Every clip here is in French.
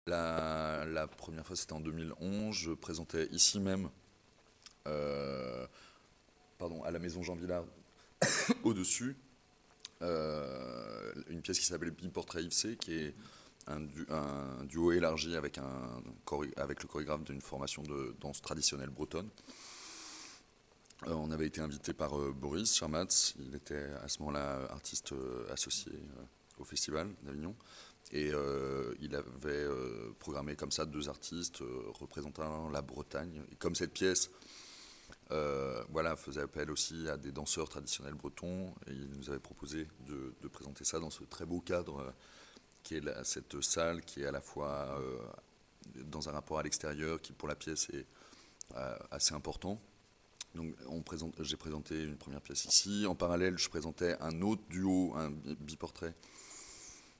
La première fois, c'était en 2011. Je présentais ici même, euh, pardon, à la Maison Jean Villard, au-dessus, une pièce qui s'appelle Biportrait Yves C, qui est un duo élargi avec, avec le chorégraphe d'une formation de danse traditionnelle bretonne. On avait été invité par Boris Charmatz, il était à ce moment-là artiste associé au Festival d'Avignon. Et il avait programmé comme ça deux artistes représentant la Bretagne. Et comme cette pièce voilà, faisait appel aussi à des danseurs traditionnels bretons, et il nous avait proposé de présenter ça dans ce très beau cadre qui est cette salle qui est à la fois dans un rapport à l'extérieur qui pour la pièce est assez important. Donc j'ai présenté une première pièce ici. En parallèle, je présentais un autre duo, un biportrait,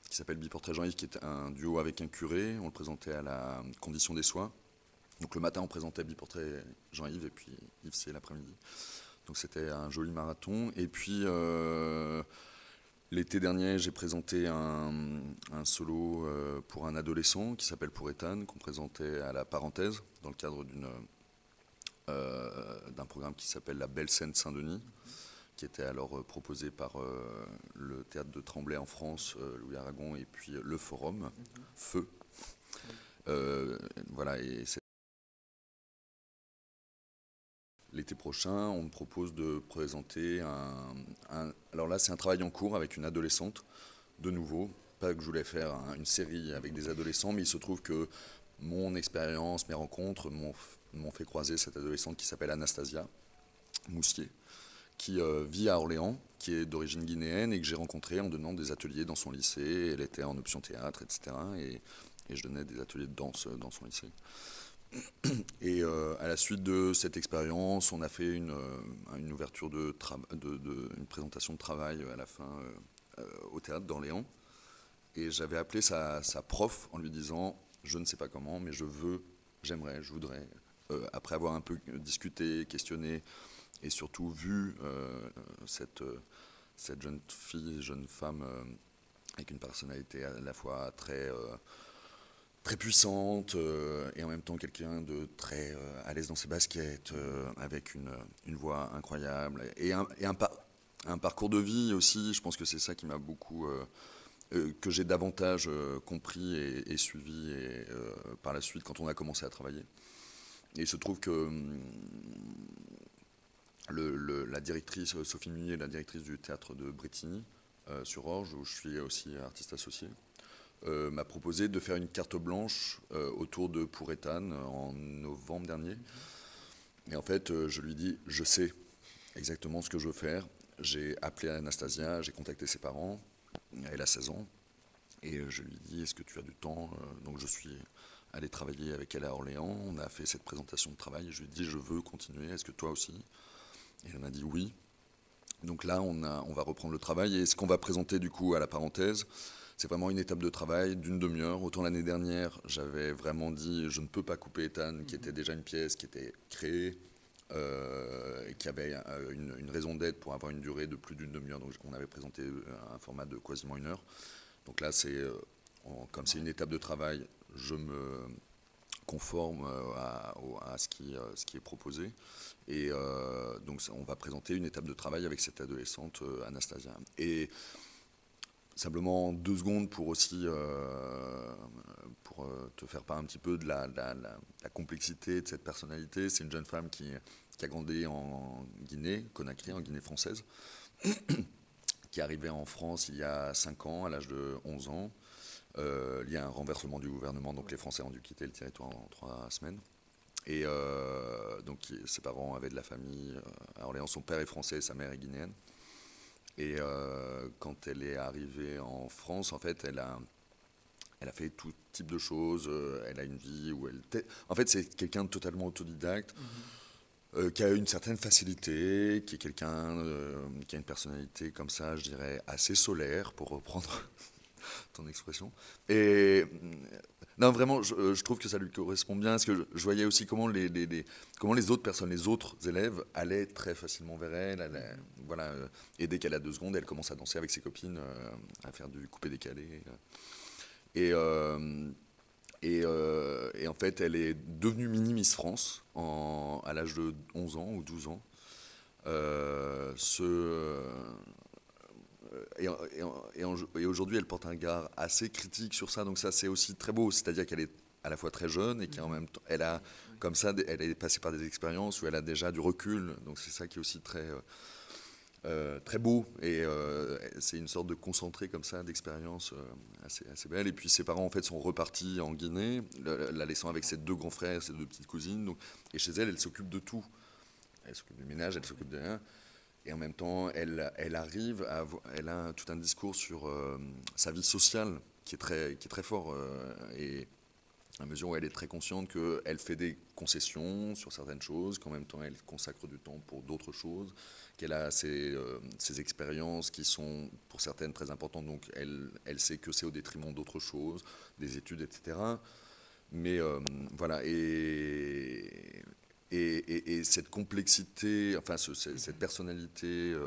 qui s'appelle Biportrait Jean-Yves, qui est un duo avec un curé. On le présentait à la Condition des Soins. Donc le matin, on présentait Biportrait Jean-Yves, et puis Yves C l'après-midi. Donc c'était un joli marathon. Et puis l'été dernier, j'ai présenté un solo pour un adolescent qui s'appelle Pour Ethan, qu'on présentait à la Parenthèse, dans le cadre d'un programme qui s'appelle La Belle Scène Saint-Denis, qui était alors proposé par le théâtre de Tremblay en France, Louis Aragon, et puis le Forum, Feu. Voilà, et l'été prochain, on me propose de présenter alors là, c'est un travail en cours avec une adolescente, de nouveau. Pas que je voulais faire une série avec des adolescents, mais il se trouve que mon expérience, mes rencontres m'ont fait croiser cette adolescente qui s'appelle Anastasia Moussier, qui vit à Orléans, qui est d'origine guinéenne et que j'ai rencontrée en donnant des ateliers dans son lycée. Elle était en option théâtre, etc. Et je donnais des ateliers de danse dans son lycée. Et à la suite de cette expérience, on a fait une ouverture une présentation de travail à la fin au théâtre d'Orléans. Et j'avais appelé sa prof en lui disant, je ne sais pas comment, mais j'aimerais, je voudrais, après avoir un peu discuté, questionné, et surtout vu cette jeune fille, jeune femme avec une personnalité à la fois très puissante et en même temps quelqu'un de très à l'aise dans ses baskets, avec une voix incroyable un parcours de vie aussi. Je pense que c'est ça qui m'a beaucoup que j'ai davantage compris et suivi par la suite quand on a commencé à travailler. Et il se trouve que la directrice, Sophie Munier, la directrice du théâtre de Brétigny, sur Orge, où je suis aussi artiste associé, m'a proposé de faire une carte blanche autour de Pour Ethan en novembre dernier. Et en fait, je lui dis, je sais exactement ce que je veux faire. J'ai appelé Anastasia, j'ai contacté ses parents, elle a 16 ans, et je lui dis, est-ce que tu as du temps? Donc je suis allé travailler avec elle à Orléans, on a fait cette présentation de travail, et je lui ai dit, je veux continuer, est-ce que toi aussi? Et elle m'a dit oui. Donc là, on va reprendre le travail, et ce qu'on va présenter du coup à la Parenthèse, c'est vraiment une étape de travail d'une demi-heure. Autant l'année dernière, j'avais vraiment dit je ne peux pas couper Ethan, qui était déjà une pièce qui était créée et qui avait une raison d'être pour avoir une durée de plus d'une demi-heure. Donc on avait présenté un format de quasiment une heure. Donc là, comme c'est une étape de travail, je me conforme à ce qui est proposé. Et donc on va présenter une étape de travail avec cette adolescente Anastasia. Et simplement 2 secondes pour aussi pour te faire part un petit peu de la complexité de cette personnalité. C'est une jeune femme qui a grandi en Guinée, Conakry, en Guinée française, qui est arrivée en France il y a 5 ans, à l'âge de 11 ans. Il y a un renversement du gouvernement, donc les Français ont dû quitter le territoire en 3 semaines. Et donc ses parents avaient de la famille à Orléans. Son père est français, sa mère est guinéenne. Et quand elle est arrivée en France, en fait, elle a fait tout type de choses. Elle a une vie où elle... En fait, c'est quelqu'un de totalement autodidacte, qui a une certaine facilité, qui est quelqu'un qui a une personnalité comme ça, je dirais, assez solaire, pour reprendre ton expression. Et non, vraiment, je trouve que ça lui correspond bien, parce que je voyais aussi comment comment les autres personnes, les autres élèves allaient très facilement vers elle. Voilà, et dès qu'elle a 2 secondes, elle commence à danser avec ses copines, à faire du coupé-décalé. Et Et en fait, elle est devenue mini Miss France à l'âge de 11 ans ou 12 ans. Euh, ce, et aujourd'hui, elle porte un regard assez critique sur ça. Donc ça, c'est aussi très beau. C'est-à-dire qu'elle est à la fois très jeune et qu'en même temps, elle a comme ça, elle est passée par des expériences où elle a déjà du recul. Donc c'est ça qui est aussi très beau. Et c'est une sorte de concentré comme ça d'expérience assez belle. Et puis ses parents en fait sont repartis en Guinée, la laissant avec ses deux grands frères, ses deux petites cousines. Donc, et chez elle, elle s'occupe de tout. Elle s'occupe du ménage, elle s'occupe de rien. Et en même temps, elle arrive elle a tout un discours sur sa vie sociale qui est très fort. Et à mesure où elle est très consciente qu'elle fait des concessions sur certaines choses, qu'en même temps elle consacre du temps pour d'autres choses, qu'elle a ses expériences qui sont pour certaines très importantes, donc elle sait que c'est au détriment d'autres choses, des études, etc. Mais voilà, et cette complexité, enfin cette personnalité,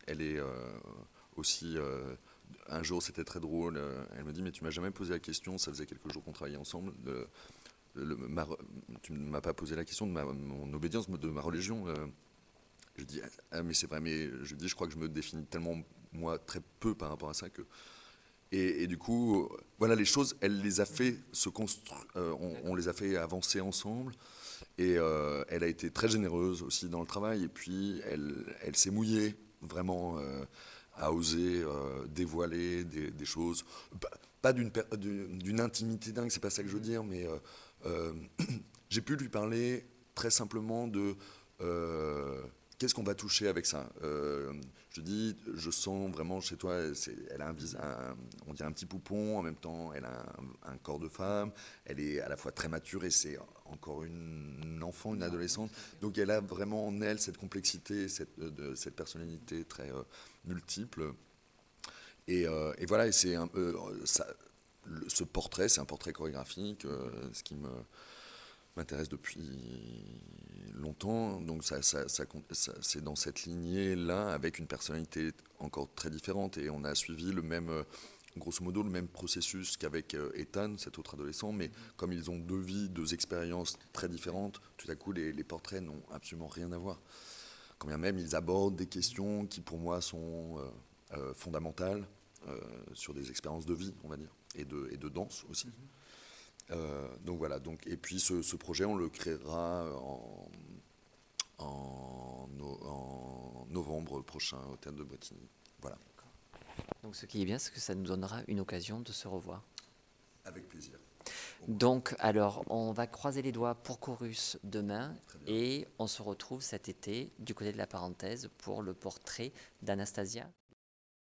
elle est aussi... un jour, c'était très drôle, elle me dit, mais tu m'as jamais posé la question, ça faisait quelques jours qu'on travaillait ensemble, tu ne m'as pas posé la question de mon obédience, de ma religion. Je dis, ah, mais c'est vrai, mais je dis, je crois que je me définis tellement, moi, très peu par rapport à ça que... Et du coup, voilà, les choses, elle les a fait se construire, on les a fait avancer ensemble. Et elle a été très généreuse aussi dans le travail. Et puis, elle s'est mouillée vraiment à oser dévoiler des choses. Pas d'une intimité dingue, c'est pas ça que je veux dire, mais euh, j'ai pu lui parler très simplement de qu'est-ce qu'on va toucher avec ça. Je dis, je sens vraiment chez toi, elle a on dirait un petit poupon, en même temps, elle a un corps de femme, elle est à la fois très mature et c'est encore une enfant, une adolescente. Donc elle a vraiment en elle cette complexité, cette personnalité très multiple. Et voilà, et c'est un peu ce portrait, c'est un portrait chorégraphique, ce qui m'intéresse depuis longtemps. Donc c'est dans cette lignée-là, avec une personnalité encore très différente. Et on a suivi grosso modo, le même processus qu'avec Ethan, cet autre adolescent. Mais comme ils ont deux vies, deux expériences très différentes, tout à coup, les portraits n'ont absolument rien à voir. Quand bien même, ils abordent des questions qui, pour moi, sont fondamentales sur des expériences de vie, on va dire, et de danse aussi. Donc voilà, et puis ce projet, on le créera en novembre prochain au Théâtre de Bretigny. Voilà. Donc ce qui est bien, c'est que ça nous donnera une occasion de se revoir. Avec plaisir. Donc, alors, on va croiser les doigts pour Chorus demain et on se retrouve cet été du côté de la parenthèse pour le portrait d'Anastasia.